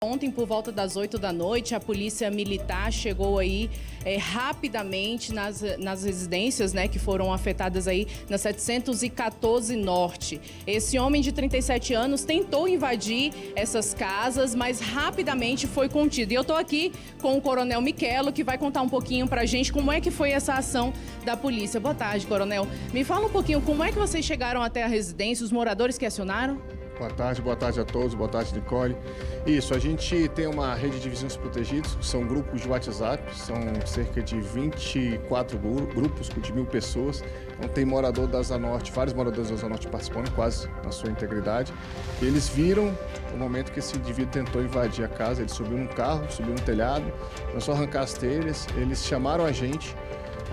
Ontem, por volta das 8 da noite, a polícia militar chegou aí rapidamente nas residências, né, que foram afetadas aí na 714 Norte. Esse homem de 37 anos tentou invadir essas casas, mas rapidamente foi contido. E eu estou aqui com o Coronel Miquelo, que vai contar um pouquinho pra gente como é que foi essa ação da polícia. Boa tarde, Coronel. Me fala um pouquinho como é que vocês chegaram até a residência, os moradores que acionaram? Boa tarde a todos, boa tarde, Nicole. Isso, a gente tem uma rede de vizinhos protegidos, são grupos de WhatsApp, são cerca de 24 grupos de 1.000 pessoas. Então tem morador da Asa Norte, vários moradores da Asa Norte participando, quase na sua integridade. E eles viram o momento que esse indivíduo tentou invadir a casa, ele subiu num carro, subiu no telhado, começou a arrancar as telhas, eles chamaram a gente.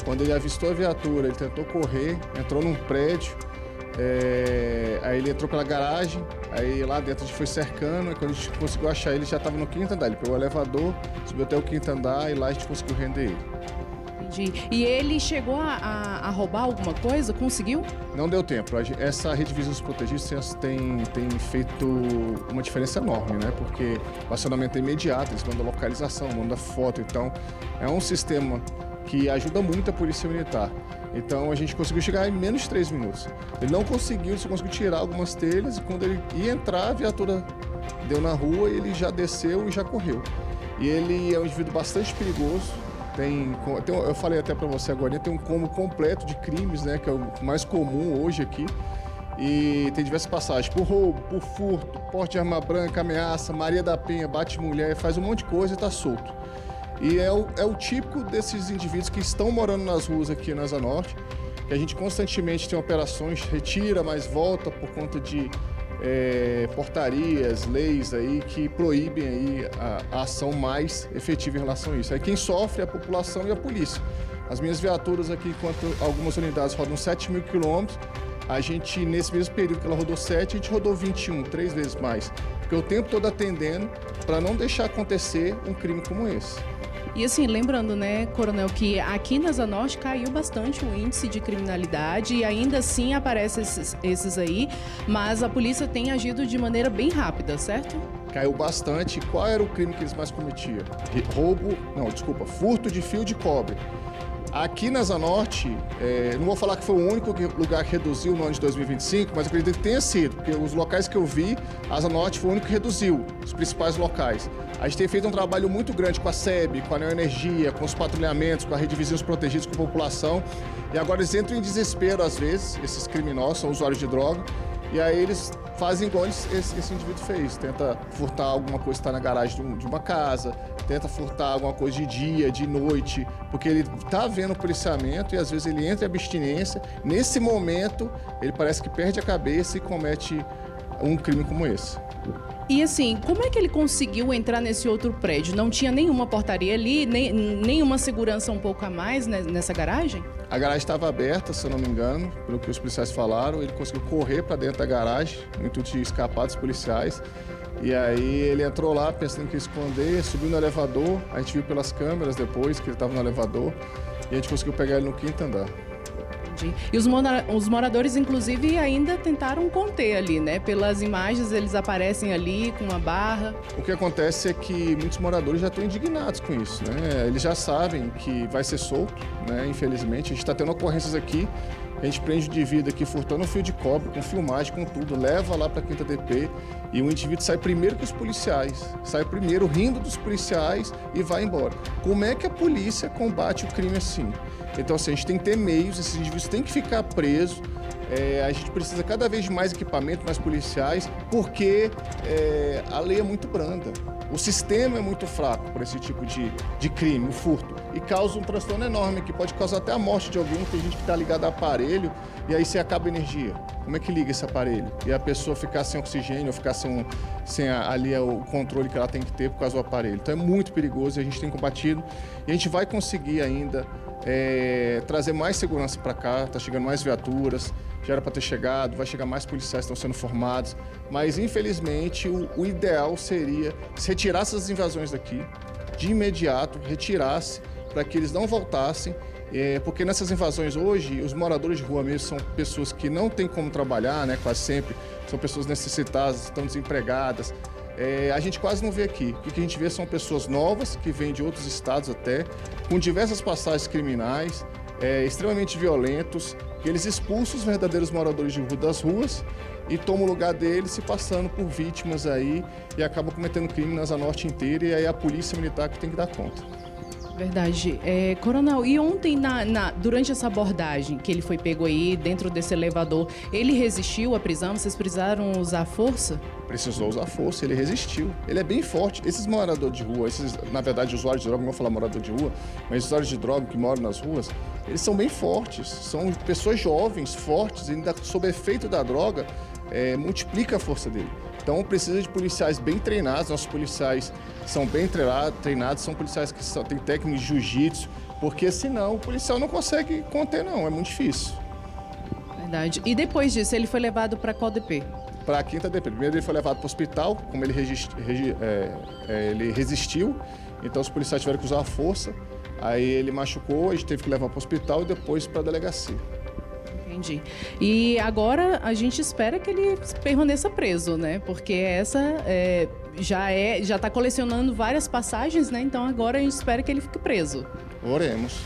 Quando ele avistou a viatura, ele tentou correr, entrou num prédio. Aí ele entrou pela garagem, aí lá dentro a gente foi cercando, e quando a gente conseguiu achar ele, já estava no 5º andar. Ele pegou o elevador, subiu até o 5º andar e lá a gente conseguiu render ele. Entendi. E ele chegou a roubar alguma coisa? Conseguiu? Não deu tempo. Essa rede de vizinhos protegidos tem feito uma diferença enorme, né? Porque o acionamento é imediato, eles mandam localização, mandam foto, então é um sistema que ajuda muito a polícia militar. Então a gente conseguiu chegar em menos de 3 minutos. Ele não conseguiu, ele só conseguiu tirar algumas telhas e quando ele ia entrar, a viatura deu na rua e ele já desceu e já correu. E ele é um indivíduo bastante perigoso. Eu falei até para você agora, tem um combo completo de crimes, né, que é o mais comum hoje aqui. E tem diversas passagens, por roubo, por furto, porte de arma branca, ameaça, Maria da Penha, bate mulher, faz um monte de coisa e está solto. E é o típico desses indivíduos que estão morando nas ruas aqui na Asa Norte, que a gente constantemente tem operações, retira, mas volta por conta de portarias, leis aí que proíbem aí a ação mais efetiva em relação a isso. Aí quem sofre é a população e a polícia. As minhas viaturas aqui, enquanto algumas unidades rodam 7.000 quilômetros, a gente, nesse mesmo período que ela rodou 7, a gente rodou 21, 3 vezes mais. Porque o tempo todo atendendo para não deixar acontecer um crime como esse. E assim, lembrando, né, Coronel, que aqui na Asa Norte caiu bastante o índice de criminalidade e ainda assim aparecem esses aí, mas a polícia tem agido de maneira bem rápida, certo? Caiu bastante. Qual era o crime que eles mais cometiam? Furto de fio de cobre. Aqui na Asa Norte, não vou falar que foi o único lugar que reduziu no ano de 2025, mas acredito que tenha sido, porque os locais que eu vi, a Asa Norte foi o único que reduziu, os principais locais. A gente tem feito um trabalho muito grande com a SEB, com a Neoenergia, com os patrulhamentos, com a rede de vizinhos protegidos, com a população. E agora eles entram em desespero às vezes, esses criminosos, são usuários de droga, e aí eles fazem igual esse indivíduo fez, tenta furtar alguma coisa que está na garagem de uma casa, tenta furtar alguma coisa de dia, de noite, porque ele está vendo o policiamento e às vezes ele entra em abstinência. Nesse momento, ele parece que perde a cabeça e comete um crime como esse. E assim, como é que ele conseguiu entrar nesse outro prédio? Não tinha nenhuma portaria ali, nenhuma segurança um pouco a mais nessa garagem? A garagem estava aberta, se eu não me engano, pelo que os policiais falaram. Ele conseguiu correr para dentro da garagem, no intuito de escapar dos policiais. E aí ele entrou lá pensando que ia esconder, subiu no elevador. A gente viu pelas câmeras depois que ele estava no elevador e a gente conseguiu pegar ele no 5º andar. E os moradores, inclusive, ainda tentaram conter ali, né? Pelas imagens, eles aparecem ali com uma barra. O que acontece é que muitos moradores já estão indignados com isso, né? Eles já sabem que vai ser solto, né? Infelizmente, a gente está tendo ocorrências aqui. A gente prende o indivíduo aqui furtando um fio de cobre, com filmagem, com tudo, leva lá para a 5ª DP e o indivíduo sai primeiro que os policiais, sai primeiro rindo dos policiais e vai embora. Como é que a polícia combate o crime assim? Então, assim, a gente tem que ter meios, esses indivíduos têm que ficar presos, a gente precisa cada vez de mais equipamento, mais policiais, porque a lei é muito branda. O sistema é muito fraco para esse tipo de crime, o furto, e causa um transtorno enorme, que pode causar até a morte de alguém. Tem gente que está ligada a aparelho e aí você acaba a energia. Como é que liga esse aparelho? E a pessoa ficar sem oxigênio, ou ficar sem ali o controle que ela tem que ter por causa do aparelho. Então é muito perigoso e a gente tem combatido. E a gente vai conseguir ainda trazer mais segurança para cá, está chegando mais viaturas, já era para ter chegado, vai chegar mais policiais que estão sendo formados, mas infelizmente o ideal seria se retirasse as invasões daqui, de imediato, retirasse, para que eles não voltassem, porque nessas invasões hoje, os moradores de rua mesmo são pessoas que não têm como trabalhar, né, quase sempre, são pessoas necessitadas, estão desempregadas, a gente quase não vê aqui. O que a gente vê são pessoas novas, que vêm de outros estados até, com diversas passagens criminais, extremamente violentos, que eles expulsam os verdadeiros moradores de rua das ruas e tomam o lugar deles se passando por vítimas aí e acabam cometendo crime na Asa Norte inteira, e aí a polícia militar que tem que dar conta. Verdade. Coronel, e ontem, durante essa abordagem que ele foi pego aí dentro desse elevador, ele resistiu à prisão? Vocês precisaram usar força? Precisou usar força, ele resistiu. Ele é bem forte. Esses moradores de rua, na verdade, usuários de droga, não vou falar morador de rua, mas usuários de droga que moram nas ruas, eles são bem fortes. São pessoas jovens, fortes, e ainda sob efeito da droga, multiplica a força dele. Então precisa de policiais bem treinados. Nossos policiais são bem treinados, são policiais que têm técnicas de jiu-jitsu, porque senão o policial não consegue conter, não, é muito difícil. Verdade. E depois disso, ele foi levado para qual DP? Para a 5ª DP. Primeiro ele foi levado para o hospital, como ele resistiu, então os policiais tiveram que usar a força, aí ele machucou, a gente teve que levar para o hospital e depois para a delegacia. Entendi. E agora a gente espera que ele permaneça preso, né? Porque essa já está colecionando várias passagens, né? Então agora a gente espera que ele fique preso. Oremos.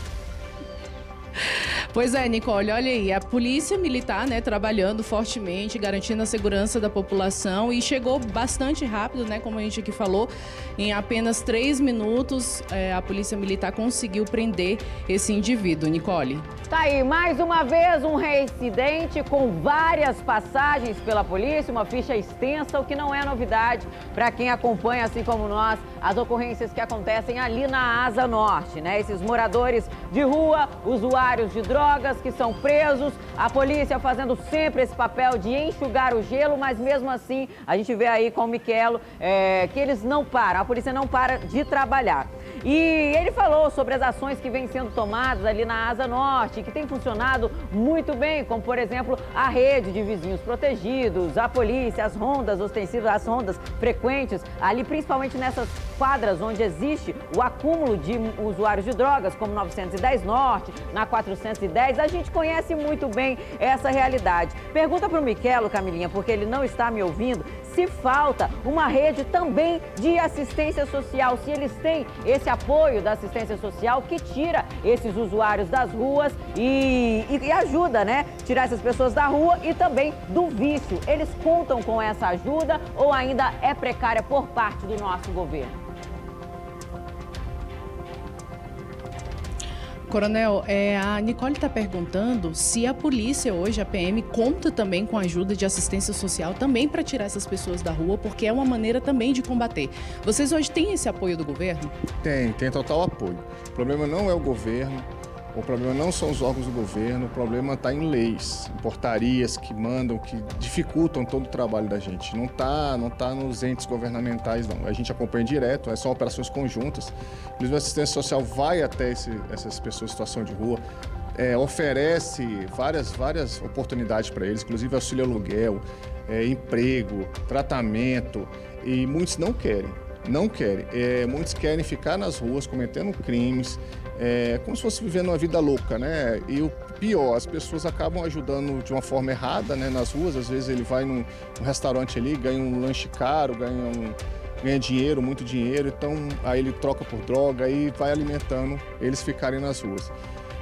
Pois é, Nicole, olha aí, a polícia militar, né, trabalhando fortemente, garantindo a segurança da população, e chegou bastante rápido, né, como a gente aqui falou, em apenas 3 minutos a polícia militar conseguiu prender esse indivíduo. Nicole. Tá aí, mais uma vez um reincidente com várias passagens pela polícia, uma ficha extensa, o que não é novidade para quem acompanha, assim como nós, as ocorrências que acontecem ali na Asa Norte, né? Esses moradores de rua, usuários de drogas que são presos, a polícia fazendo sempre esse papel de enxugar o gelo, mas mesmo assim a gente vê aí com o Michelo que eles não param, a polícia não para de trabalhar. E ele falou sobre as ações que vêm sendo tomadas ali na Asa Norte, que tem funcionado muito bem, como, por exemplo, a rede de vizinhos protegidos, a polícia, as rondas ostensivas, as rondas frequentes, ali principalmente nessas quadras onde existe o acúmulo de usuários de drogas, como 910 Norte, na 410. A gente conhece muito bem essa realidade. Pergunta para o Michelo, Camilinha, porque ele não está me ouvindo, se falta uma rede também de assistência social, se eles têm esse apoio da assistência social que tira esses usuários das ruas e ajuda, né? Tirar essas pessoas da rua e também do vício. Eles contam com essa ajuda ou ainda é precária por parte do nosso governo? Coronel, a Nicole está perguntando se a polícia hoje, a PM, conta também com a ajuda de assistência social também para tirar essas pessoas da rua, porque é uma maneira também de combater. Vocês hoje têm esse apoio do governo? Tem total apoio. O problema não é o governo, o problema não são os órgãos do governo, o problema está em leis, em portarias que mandam, que dificultam todo o trabalho da gente. Não tá nos entes governamentais, não. A gente acompanha direto, são operações conjuntas. Inclusive a assistência social vai até essas pessoas em situação de rua, oferece várias oportunidades para eles, inclusive auxílio aluguel, emprego, tratamento, e muitos não querem. Muitos querem ficar nas ruas cometendo crimes, como se fosse vivendo uma vida louca, né? E o pior, as pessoas acabam ajudando de uma forma errada, né, nas ruas. Às vezes ele vai num restaurante ali, ganha um lanche caro, ganha dinheiro, muito dinheiro, então aí ele troca por droga e vai alimentando eles ficarem nas ruas.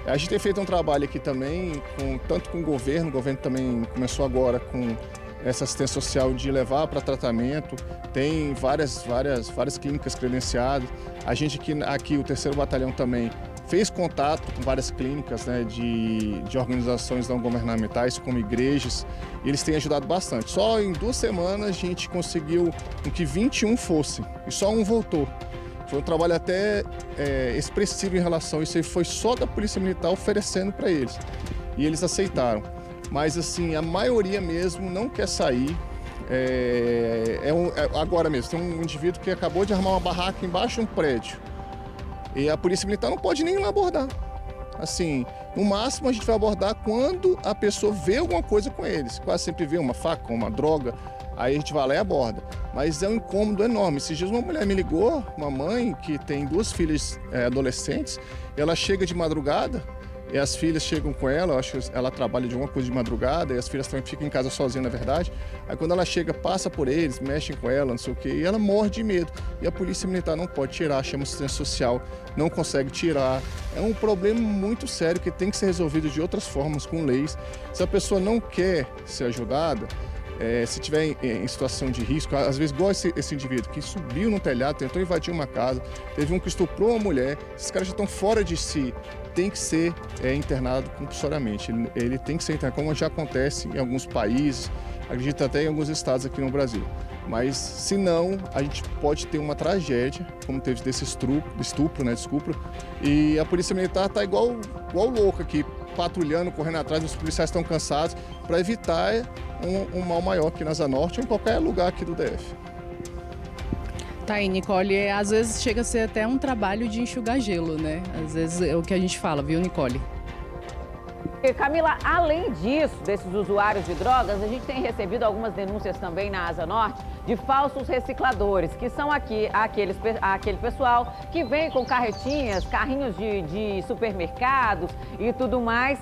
A gente tem feito um trabalho aqui também, tanto com o governo também começou agora com essa assistência social de levar para tratamento, tem várias clínicas credenciadas. A gente aqui o 3º Batalhão também fez contato com várias clínicas, né, de organizações não governamentais, como igrejas, e eles têm ajudado bastante. Só em 2 semanas a gente conseguiu que 21 fossem, e só um voltou. Foi um trabalho até expressivo em relação a isso, aí foi só da Polícia Militar oferecendo para eles, e eles aceitaram. Mas assim, a maioria mesmo não quer sair. Agora mesmo, tem um indivíduo que acabou de armar uma barraca embaixo de um prédio. E a Polícia Militar não pode nem ir lá abordar. Assim, no máximo a gente vai abordar quando a pessoa vê alguma coisa com eles. Quase sempre vê uma faca, uma droga, aí a gente vai lá e aborda. Mas é um incômodo enorme. Esses dias uma mulher me ligou, uma mãe que tem 2 filhas adolescentes, ela chega de madrugada e as filhas chegam com ela, eu acho que ela trabalha de alguma coisa de madrugada, e as filhas também ficam em casa sozinhas, na verdade. Aí quando ela chega, passa por eles, mexem com ela, não sei o quê, e ela morre de medo. E a polícia militar não pode tirar, chama assistência social, não consegue tirar. É um problema muito sério que tem que ser resolvido de outras formas, com leis. Se a pessoa não quer ser ajudada, se tiver em situação de risco, às vezes igual esse indivíduo que subiu no telhado, tentou invadir uma casa, teve um que estuprou uma mulher, esses caras já estão fora de si, tem que ser internado compulsoriamente. Ele tem que ser internado, como já acontece em alguns países, acredito até em alguns estados aqui no Brasil. Mas, se não, a gente pode ter uma tragédia, como teve desse estupro, né, e a polícia militar está igual louca aqui, patrulhando, correndo atrás, os policiais estão cansados, para evitar um mal maior aqui na Asa Norte ou em qualquer lugar aqui do DF. Tá aí, Nicole, às vezes chega a ser até um trabalho de enxugar gelo, né? Às vezes é o que a gente fala, viu, Nicole? Camila, além disso, desses usuários de drogas, a gente tem recebido algumas denúncias também na Asa Norte de falsos recicladores, que são aquele pessoal que vem com carretinhas, carrinhos de supermercados e tudo mais,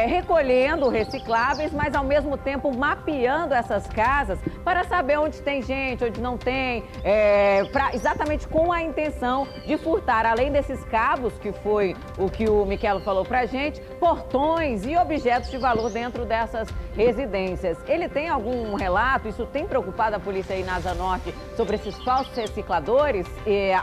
recolhendo recicláveis, mas ao mesmo tempo mapeando essas casas para saber onde tem gente, onde não tem, exatamente com a intenção de furtar, além desses cabos, que foi o que o Michelo falou pra gente, portões e objetos de valor dentro dessas residências. Ele tem algum relato? Isso tem preocupado a polícia aí na Asa Norte sobre esses falsos recicladores?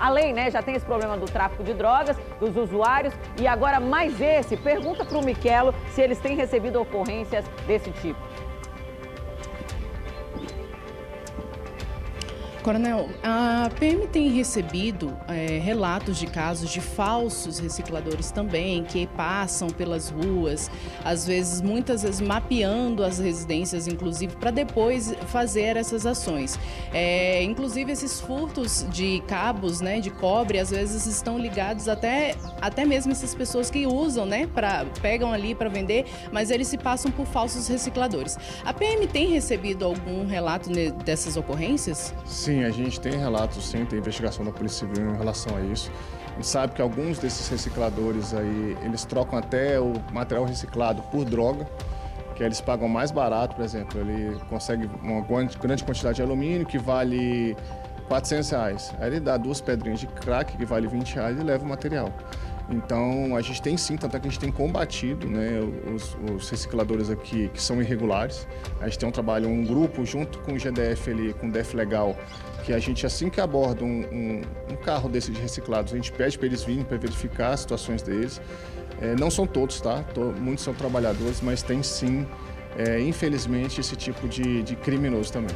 Além, né, já tem esse problema do tráfico de drogas, dos usuários, e agora mais esse. Pergunta para o Michelo se eles têm recebido ocorrências desse tipo. Coronel, a PM tem recebido relatos de casos de falsos recicladores também, que passam pelas ruas, muitas vezes mapeando as residências, inclusive, para depois fazer essas ações. Inclusive, esses furtos de cabos, né, de cobre, às vezes estão ligados até mesmo essas pessoas que usam, né, pegam ali para vender, mas eles se passam por falsos recicladores. A PM tem recebido algum relato dessas ocorrências? Sim, a gente tem relatos, sim, tem investigação da Polícia Civil em relação a isso. A gente sabe que alguns desses recicladores aí, eles trocam até o material reciclado por droga, que eles pagam mais barato, por exemplo, ele consegue uma grande quantidade de alumínio que vale R$400. Aí ele dá 2 pedrinhas de crack que vale R$20 e leva o material. Então, a gente tem sim, tanto é que a gente tem combatido, né, os recicladores aqui que são irregulares. A gente tem um grupo junto com o GDF ali, com o DF Legal, que a gente, assim que aborda um carro desses de reciclados, a gente pede para eles virem para verificar as situações deles. Não são todos, tá? Muitos são trabalhadores, mas tem sim, infelizmente, esse tipo de criminoso também.